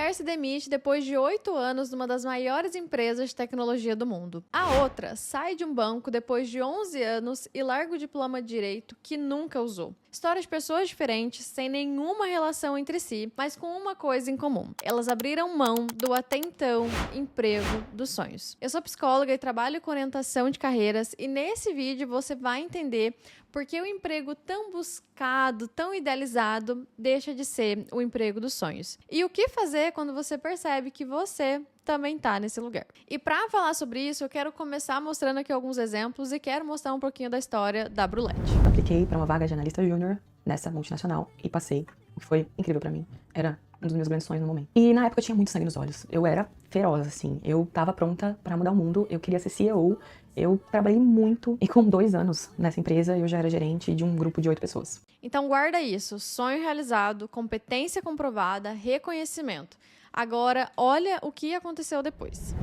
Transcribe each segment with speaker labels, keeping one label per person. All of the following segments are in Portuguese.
Speaker 1: mulher se demite depois de 8 anos numa das maiores empresas de tecnologia do mundo. A outra sai de um banco depois de 11 anos e larga o diploma de direito que nunca usou. Histórias de pessoas diferentes, sem nenhuma relação entre si, mas com uma coisa em comum. Elas abriram mão do até então emprego dos sonhos. Eu sou psicóloga e trabalho com orientação de carreiras, e nesse vídeo você vai entender por que o emprego tão buscado, tão idealizado, deixa de ser o emprego dos sonhos. E o que fazer quando você percebe que você também tá nesse lugar. E para falar sobre isso, eu quero começar mostrando aqui alguns exemplos e quero mostrar um pouquinho da história da Brulete.
Speaker 2: Apliquei para uma vaga de analista júnior nessa multinacional e passei. Foi incrível para mim. Era um dos meus grandes sonhos no momento. E na época eu tinha muito sangue nos olhos. Eu era feroz, assim. Eu tava pronta para mudar o mundo. Eu queria ser CEO. Eu trabalhei muito e com 2 anos nessa empresa eu já era gerente de um grupo de 8 pessoas.
Speaker 1: Então guarda isso. Sonho realizado, competência comprovada, reconhecimento. Agora, olha o que aconteceu depois.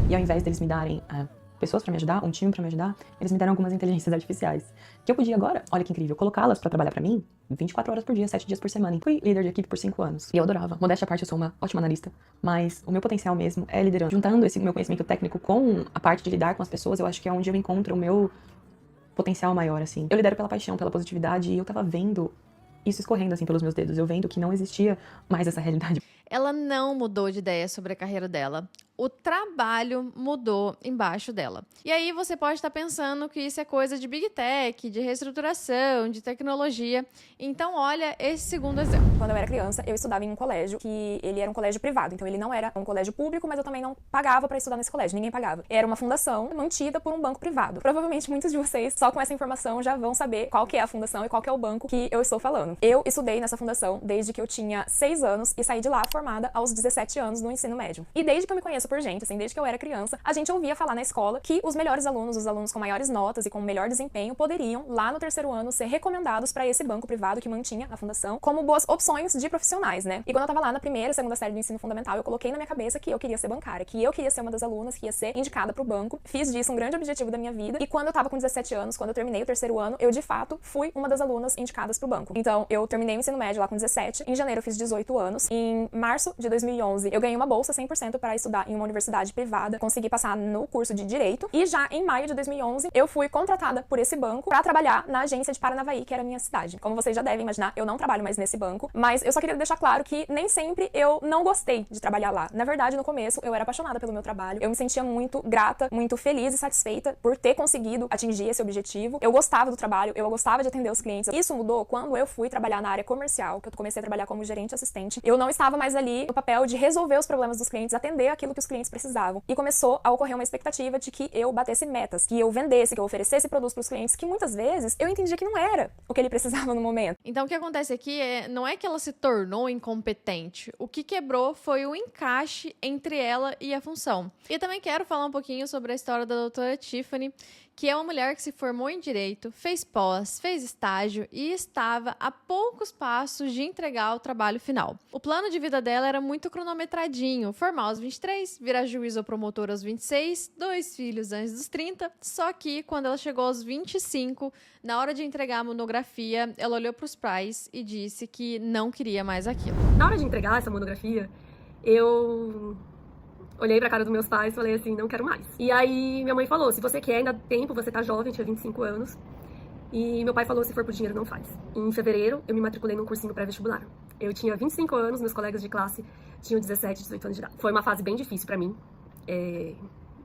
Speaker 2: E ao invés deles me darem pessoas pra me ajudar, um time pra me ajudar, eles me deram algumas inteligências artificiais. Que eu podia agora, olha que incrível, colocá-las pra trabalhar pra mim 24 horas por dia, 7 dias por semana. Fui líder de equipe por 5 anos. E eu adorava. Modéstia à parte, eu sou uma ótima analista. Mas o meu potencial mesmo é liderança. Juntando esse meu conhecimento técnico com a parte de lidar com as pessoas, eu acho que é onde eu encontro o meu potencial maior, assim. Eu lidero pela paixão, pela positividade, e eu tava vendo isso escorrendo, assim, pelos meus dedos. Eu vendo que não existia mais essa realidade.
Speaker 1: Ela não mudou de ideia sobre a carreira dela. O trabalho mudou embaixo dela. E aí você pode estar pensando que isso é coisa de Big Tech, de reestruturação, de tecnologia. Então olha esse segundo exemplo.
Speaker 3: Quando eu era criança, eu estudava em um colégio que ele era um colégio privado. Então ele não era um colégio público, mas eu também não pagava para estudar nesse colégio. Ninguém pagava. Era uma fundação mantida por um banco privado. Provavelmente muitos de vocês, só com essa informação, já vão saber qual que é a fundação e qual que é o banco que eu estou falando. Eu estudei nessa fundação desde que eu tinha 6 anos e saí de lá formada aos 17 anos no ensino médio. E desde que eu me conheço por gente, assim, desde que eu era criança, a gente ouvia falar na escola que os melhores alunos, os alunos com maiores notas e com melhor desempenho, poderiam, lá no 3º ano, ser recomendados para esse banco privado que mantinha a fundação como boas opções de profissionais, né? E quando eu tava lá na 1ª, 2ª série do ensino fundamental, eu coloquei na minha cabeça que eu queria ser bancária, que eu queria ser uma das alunas que ia ser indicada pro banco. Fiz disso um grande objetivo da minha vida. E quando eu tava com 17 anos, quando eu terminei o 3º ano, eu de fato fui uma das alunas indicadas pro banco. Então, eu terminei o ensino médio lá com 17, em janeiro eu fiz 18 anos, em março de 2011 eu ganhei uma bolsa 100% para estudar em uma universidade privada, consegui passar no curso de Direito, e já em maio de 2011 eu fui contratada por esse banco para trabalhar na agência de Paranavaí, que era a minha cidade. Como vocês já devem imaginar, eu não trabalho mais nesse banco, mas eu só queria deixar claro que nem sempre eu não gostei de trabalhar lá. Na verdade, no começo, eu era apaixonada pelo meu trabalho, eu me sentia muito grata, muito feliz e satisfeita por ter conseguido atingir esse objetivo. Eu gostava do trabalho, eu gostava de atender os clientes. Isso mudou quando eu fui trabalhar na área comercial, que eu comecei a trabalhar como gerente assistente. Eu não estava mais ali no papel de resolver os problemas dos clientes, atender aquilo que os clientes precisavam. E começou a ocorrer uma expectativa de que eu batesse metas, que eu vendesse, que eu oferecesse produtos para os clientes, que muitas vezes eu entendia que não era o que ele precisava no momento.
Speaker 1: Então o que acontece aqui não é que ela se tornou incompetente. O que quebrou foi o encaixe entre ela e a função. E eu também quero falar um pouquinho sobre a história da doutora Tiffany, que é uma mulher que se formou em Direito, fez pós, fez estágio e estava a poucos passos de entregar o trabalho final. O plano de vida dela era muito cronometradinho, formar aos 23, virar juiz ou promotor aos 26, 2 filhos antes dos 30, só que quando ela chegou aos 25, na hora de entregar a monografia, ela olhou para os pais e disse que não queria mais aquilo.
Speaker 4: Na hora de entregar essa monografia, eu olhei pra cara dos meus pais e falei assim, não quero mais. E aí minha mãe falou, se você quer, ainda dá tempo, você tá jovem, tinha 25 anos. E meu pai falou, se for por dinheiro, não faz. Em fevereiro, eu me matriculei num cursinho pré-vestibular. Eu tinha 25 anos, meus colegas de classe tinham 17, 18 anos de idade. Foi uma fase bem difícil pra mim,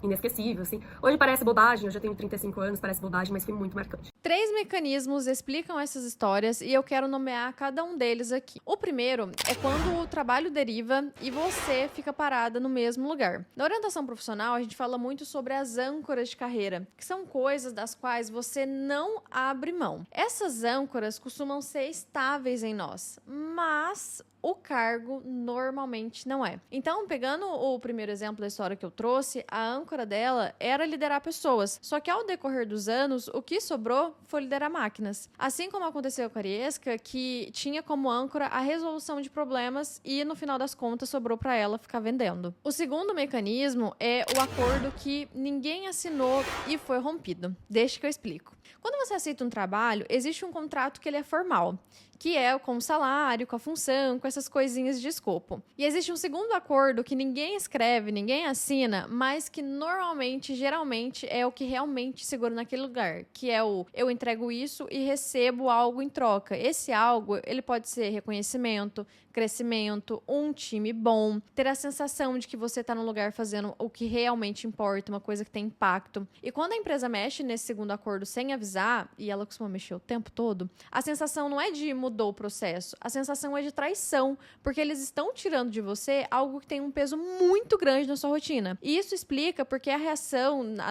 Speaker 4: inesquecível, assim. Hoje parece bobagem, eu já tenho 35 anos, parece bobagem, mas foi muito marcante.
Speaker 1: 3 mecanismos explicam essas histórias e eu quero nomear cada um deles aqui. O primeiro é quando o trabalho deriva e você fica parada no mesmo lugar. Na orientação profissional, a gente fala muito sobre as âncoras de carreira, que são coisas das quais você não abre mão. Essas âncoras costumam ser estáveis em nós, mas o cargo normalmente não é. Então, pegando o primeiro exemplo da história que eu trouxe, a âncora dela era liderar pessoas. Só que ao decorrer dos anos, o que sobrou foi liderar máquinas. Assim como aconteceu com a Ariesca, que tinha como âncora a resolução de problemas e, no final das contas, sobrou para ela ficar vendendo. O segundo mecanismo é o acordo que ninguém assinou e foi rompido. Deixa que eu explico. Quando você aceita um trabalho, existe um contrato que ele é formal, que é com o salário, com a função, com essas coisinhas de escopo. E existe um segundo acordo que ninguém escreve, ninguém assina, mas que normalmente, geralmente, é o que realmente segura naquele lugar, que é o eu entrego isso e recebo algo em troca. Esse algo, ele pode ser reconhecimento, crescimento, um time bom, ter a sensação de que você está no lugar fazendo o que realmente importa, uma coisa que tem impacto. E quando a empresa mexe nesse segundo acordo sem avisar, e ela costuma mexer o tempo todo, a sensação não é de mudou o processo, a sensação é de traição, porque eles estão tirando de você algo que tem um peso muito grande na sua rotina. E isso explica porque a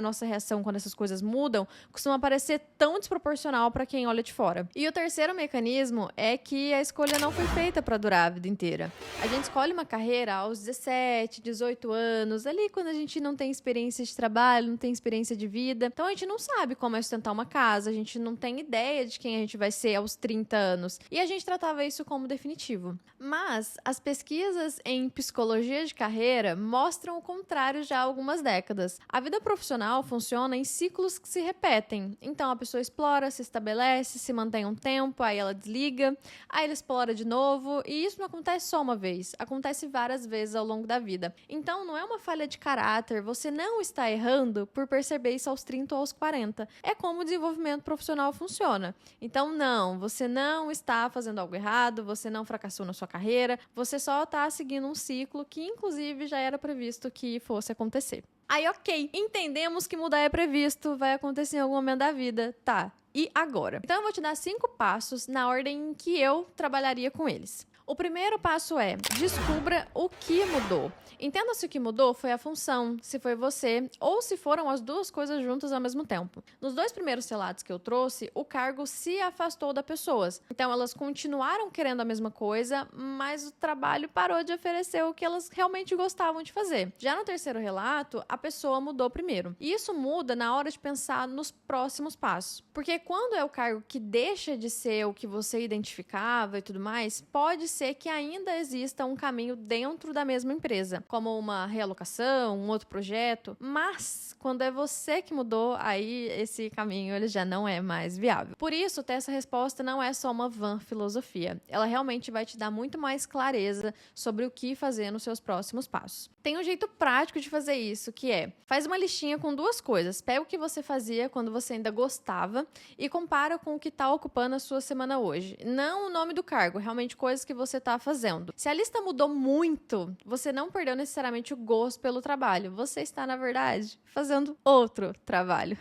Speaker 1: nossa reação quando essas coisas mudam, costuma parecer tão desproporcional para quem olha de fora. E o terceiro mecanismo é que a escolha não foi feita para durar a vida inteira. A gente escolhe uma carreira aos 17, 18 anos, ali quando a gente não tem experiência de trabalho, não tem experiência de vida. Então a gente não sabe como é sustentar uma casa, a gente não tem ideia de quem a gente vai ser aos 30 anos. E a gente tratava isso como definitivo. Mas as pesquisas em psicologia de carreira mostram o contrário já há algumas décadas. A vida profissional funciona em ciclos que se repetem. Então a pessoa explora, se estabelece, se mantém um tempo, aí ela desliga, aí ela explora de novo, e isso não acontece só uma vez, acontece várias vezes ao longo da vida. Então não é uma falha de caráter, você não está errando por perceber isso aos 30 ou aos 40. É como o desenvolvimento profissional funciona. Então não, você não está fazendo algo errado, você não fracassou na sua carreira, você só está seguindo um ciclo que inclusive já era previsto que fosse acontecer. Aí ok, entendemos que mudar é previsto, vai acontecer em algum momento da vida, tá? E agora? Então eu vou te dar 5 passos na ordem em que eu trabalharia com eles. O primeiro passo é, descubra o que mudou. Entenda se o que mudou foi a função, se foi você, ou se foram as duas coisas juntas ao mesmo tempo. Nos 2 primeiros relatos que eu trouxe, o cargo se afastou das pessoas. Então elas continuaram querendo a mesma coisa, mas o trabalho parou de oferecer o que elas realmente gostavam de fazer. Já no terceiro relato, a pessoa mudou primeiro. E isso muda na hora de pensar nos próximos passos. Porque quando é o cargo que deixa de ser o que você identificava e tudo mais, pode ser que ainda exista um caminho dentro da mesma empresa, como uma realocação, um outro projeto, mas quando é você que mudou, aí esse caminho ele já não é mais viável. Por isso, ter essa resposta não é só uma vã filosofia. Ela realmente vai te dar muito mais clareza sobre o que fazer nos seus próximos passos. Tem um jeito prático de fazer isso, que é, faz uma listinha com 2 coisas. Pega o que você fazia quando você ainda gostava e compara com o que está ocupando a sua semana hoje. Não o nome do cargo, realmente coisas que você está fazendo. Se a lista mudou muito, você não perdeu necessariamente o gosto pelo trabalho. Você está, na verdade, fazendo outro trabalho.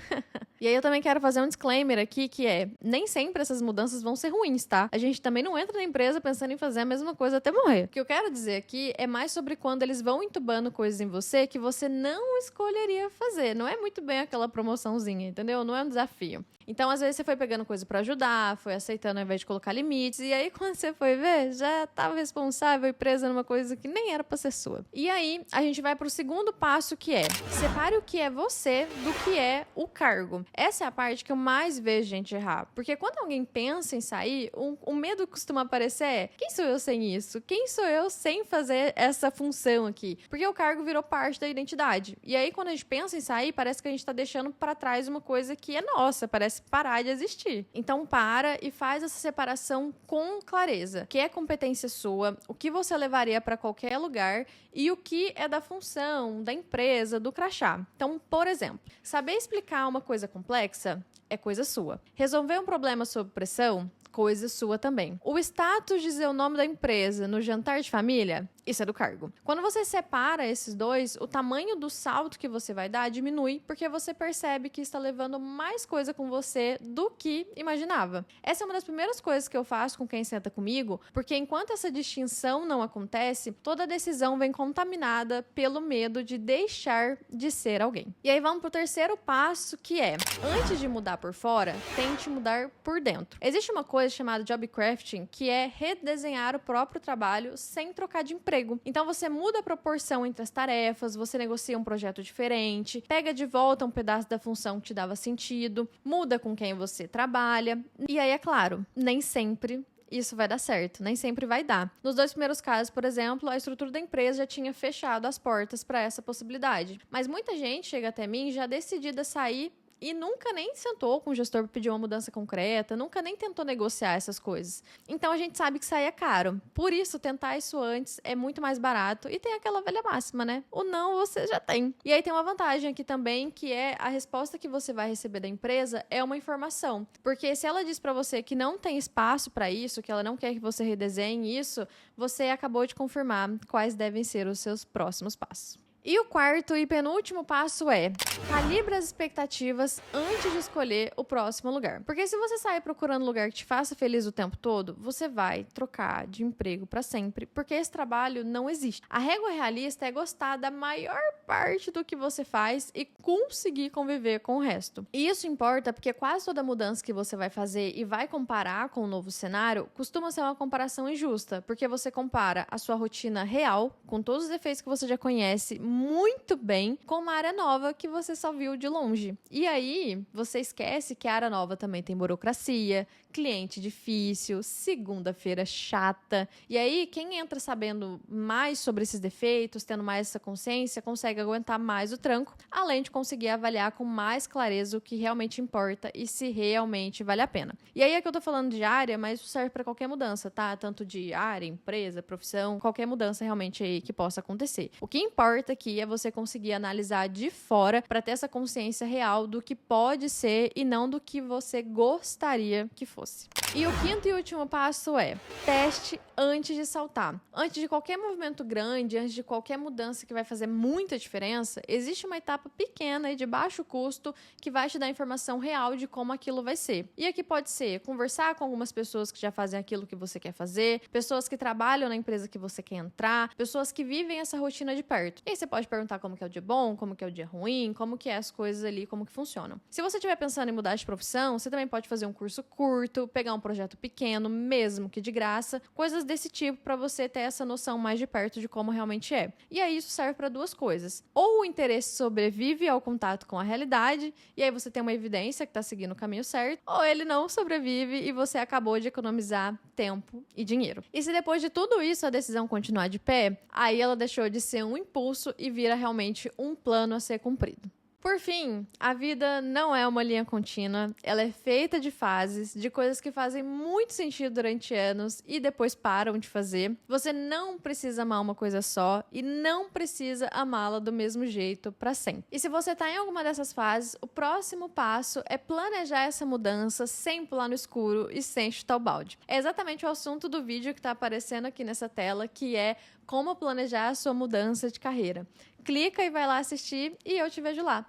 Speaker 1: E aí eu também quero fazer um disclaimer aqui, que é, nem sempre essas mudanças vão ser ruins, tá? A gente também não entra na empresa pensando em fazer a mesma coisa até morrer. O que eu quero dizer aqui é mais sobre quando eles vão entubando coisas em você que você não escolheria fazer. Não é muito bem aquela promoçãozinha, entendeu? Não é um desafio. Então, às vezes, você foi pegando coisa pra ajudar, foi aceitando ao invés de colocar limites, e aí, quando você foi ver, já tava responsável e presa numa coisa que nem era pra ser sua. E aí, a gente vai pro segundo passo, que é, separe o que é você do que é o cargo. Essa é a parte que eu mais vejo gente errar, porque quando alguém pensa em sair, o medo que costuma aparecer é, quem sou eu sem isso? Quem sou eu sem fazer essa função aqui? Porque o cargo virou parte da identidade. E aí, quando a gente pensa em sair, parece que a gente tá deixando pra trás uma coisa que é nossa, parece parar de existir. Então para e faz essa separação com clareza. O que é competência sua, o que você levaria para qualquer lugar e o que é da função, da empresa, do crachá. Então, por exemplo, saber explicar uma coisa complexa é coisa sua. Resolver um problema sob pressão, coisa sua também. O status de dizer o nome da empresa no jantar de família, isso é do cargo. Quando você separa esses 2, o tamanho do salto que você vai dar diminui, porque você percebe que está levando mais coisa com você do que imaginava. Essa é uma das primeiras coisas que eu faço com quem senta comigo, porque enquanto essa distinção não acontece, toda decisão vem contaminada pelo medo de deixar de ser alguém. E aí vamos pro terceiro passo, que é, antes de mudar por fora, tente mudar por dentro. Existe uma coisa chamada job crafting, que é redesenhar o próprio trabalho sem trocar de emprego. Então você muda a proporção entre as tarefas, você negocia um projeto diferente, pega de volta um pedaço da função que te dava sentido, muda com quem você trabalha. E aí, é claro, nem sempre isso vai dar certo, nem sempre vai dar. Nos 2 primeiros casos, por exemplo, a estrutura da empresa já tinha fechado as portas para essa possibilidade. Mas muita gente chega até mim já decidida a sair e nunca nem sentou com o gestor para pedir uma mudança concreta, nunca nem tentou negociar essas coisas. Então a gente sabe que saía caro. Por isso, tentar isso antes é muito mais barato e tem aquela velha máxima, né? O não você já tem. E aí tem uma vantagem aqui também, que é a resposta que você vai receber da empresa é uma informação. Porque se ela diz para você que não tem espaço para isso, que ela não quer que você redesenhe isso, você acabou de confirmar quais devem ser os seus próximos passos. E o quarto e penúltimo passo é: calibre as expectativas antes de escolher o próximo lugar. Porque se você sair procurando um lugar que te faça feliz o tempo todo, você vai trocar de emprego para sempre, porque esse trabalho não existe. A régua realista é gostar da maior parte do que você faz e conseguir conviver com o resto. E isso importa porque quase toda mudança que você vai fazer e vai comparar com o novo cenário costuma ser uma comparação injusta, porque você compara a sua rotina real, com todos os defeitos que você já conhece muito bem, com uma área nova que você só viu de longe. E aí, você esquece que a área nova também tem burocracia, cliente difícil, segunda-feira chata. E aí, quem entra sabendo mais sobre esses defeitos, tendo mais essa consciência, consegue aguentar mais o tranco, além de conseguir avaliar com mais clareza o que realmente importa e se realmente vale a pena. E aí é que eu tô falando de área, mas isso serve para qualquer mudança, tá? Tanto de área, empresa, profissão, qualquer mudança realmente aí que possa acontecer. O que importa aqui é você conseguir analisar de fora para ter essa consciência real do que pode ser e não do que você gostaria que fosse. E o quinto e último passo é: teste antes de saltar. Antes de qualquer movimento grande, antes de qualquer mudança que vai fazer muita diferença, existe uma etapa pequena e de baixo custo que vai te dar informação real de como aquilo vai ser. E aqui pode ser conversar com algumas pessoas que já fazem aquilo que você quer fazer, pessoas que trabalham na empresa que você quer entrar, pessoas que vivem essa rotina de perto. E aí você pode perguntar como que é o dia bom, como que é o dia ruim, como que é as coisas ali, como que funcionam. Se você estiver pensando em mudar de profissão, você também pode fazer um curso curto, pegar um projeto pequeno, mesmo que de graça, coisas desse tipo para você ter essa noção mais de perto de como realmente é. E aí isso serve para duas coisas. Ou o interesse sobrevive ao contato com a realidade, e aí você tem uma evidência que está seguindo o caminho certo, ou ele não sobrevive e você acabou de economizar tempo e dinheiro. E se depois de tudo isso a decisão continuar de pé, aí ela deixou de ser um impulso e vira realmente um plano a ser cumprido. Por fim, a vida não é uma linha contínua, ela é feita de fases, de coisas que fazem muito sentido durante anos e depois param de fazer. Você não precisa amar uma coisa só e não precisa amá-la do mesmo jeito para sempre. E se você está em alguma dessas fases, o próximo passo é planejar essa mudança sem pular no escuro e sem chutar o balde. É exatamente o assunto do vídeo que está aparecendo aqui nessa tela, que é como planejar a sua mudança de carreira. Clica e vai lá assistir e eu te vejo lá.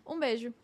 Speaker 1: Um beijo!